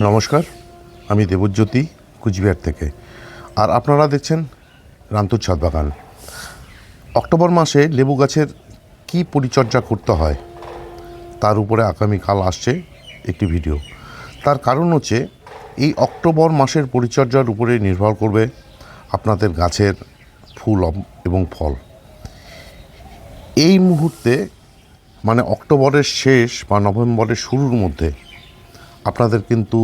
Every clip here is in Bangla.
নমস্কার, আমি দেবজ্যোতি কুচবিহার থেকে। আর আপনারা দেখছেন রান্তুর ছাদ বাগান। অক্টোবর মাসে লেবু গাছের কি পরিচর্যা করতে হয় তার উপরে আগামীকাল আসছে একটি ভিডিও। তার কারণ হচ্ছে এই অক্টোবর মাসের পরিচর্যার উপরে নির্ভর করবে আপনাদের গাছের ফুল এবং ফল। এই মুহূর্তে মানে অক্টোবরের শেষ বা নভেম্বরের শুরুর মধ্যে আপনাদের কিন্তু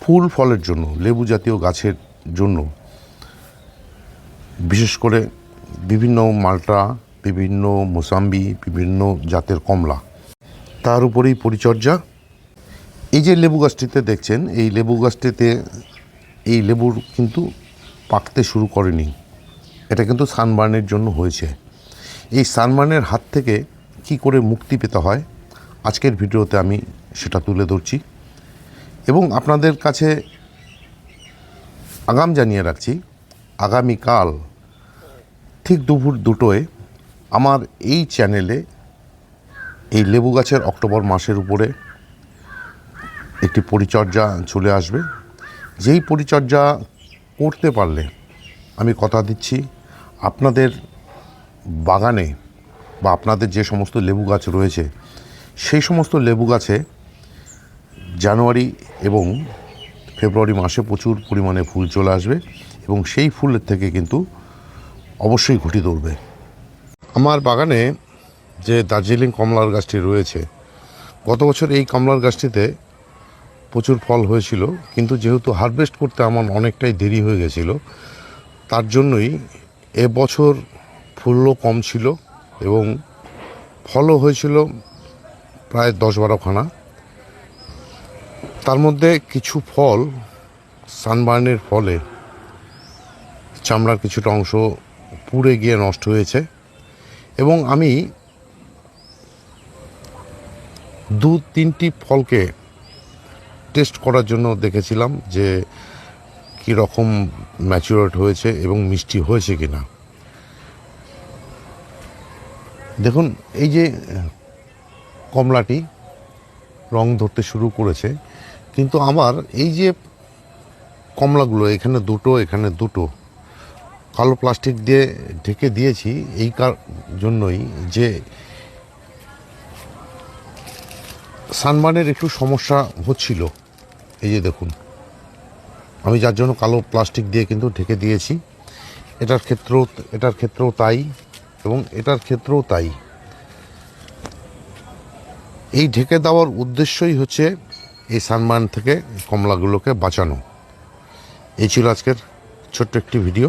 ফুল ফলের জন্য, লেবু জাতীয় গাছের জন্য, বিশেষ করে বিভিন্ন মাল্টা, বিভিন্ন মোসাম্বি, বিভিন্ন জাতের কমলা, তার উপরেই পরিচর্যা। এই যে লেবু গাছটিতে দেখছেন, এই লেবু গাছটিতে এই লেবুর কিন্তু পাকতে শুরু করেনি, এটা কিন্তু সানবার্নের জন্য হয়েছে। এই সানবার্নের হাত থেকে কি করে মুক্তি পেতে হয় আজকের ভিডিওতে আমি সেটা তুলে ধরছি এবং আপনাদের কাছে আগাম জানিয়ে রাখছি, আগামীকাল ঠিক দুপুর 2টোয় আমার এই চ্যানেলে এই লেবু গাছের অক্টোবর মাসের উপরে একটি পরিচর্যা চলে আসবে। যেই পরিচর্যা করতে পারলে আমি কথা দিচ্ছি আপনাদের বাগানে বা আপনাদের যে সমস্ত লেবু গাছ রয়েছে সেই সমস্ত লেবু গাছে জানুয়ারি এবং ফেব্রুয়ারি মাসে প্রচুর পরিমাণে ফুল চলে আসবে এবং সেই ফুলের থেকে কিন্তু অবশ্যই ঘটি ধরবে। আমার বাগানে যে দার্জিলিং কমলার গাছটি রয়েছে, গত বছর এই কমলার গাছটিতে প্রচুর ফল হয়েছিল, কিন্তু যেহেতু হারভেস্ট করতে আমার অনেকটাই দেরি হয়ে গেছিলো, তার জন্যই এবছর ফুলও কম ছিল এবং ফলও হয়েছিল প্রায় 10-12খানা। তার মধ্যে কিছু ফল সানবার্নের ফলে চামড়ার কিছুটা অংশ পুড়ে গিয়ে নষ্ট হয়েছে এবং আমি 2-3টি ফলকে টেস্ট করার জন্য দেখেছিলাম যে কীরকম ম্যাচুরেট হয়েছে এবং মিষ্টি হয়েছে কিনা। দেখুন, এই যে কমলাটি রং ধরতে শুরু করেছে, কিন্তু আমার এই যে কমলাগুলো, এখানে দুটো, এখানে দুটো, কালো প্লাস্টিক দিয়ে ঢেকে দিয়েছি এই জন্যই যে সানবার্নের একটু সমস্যা হচ্ছিল। এই যে দেখুন, আমি যার জন্য কালো প্লাস্টিক দিয়ে কিন্তু ঢেকে দিয়েছি। এটার ক্ষেত্রেও তাই এবং এটার ক্ষেত্রেও তাই। এই ঢেকে দেওয়ার উদ্দেশ্যই হচ্ছে এই সানবার্ন থেকে কমলাগুলোকে বাঁচানো। এই ছিল আজকের ছোট্ট একটি ভিডিও।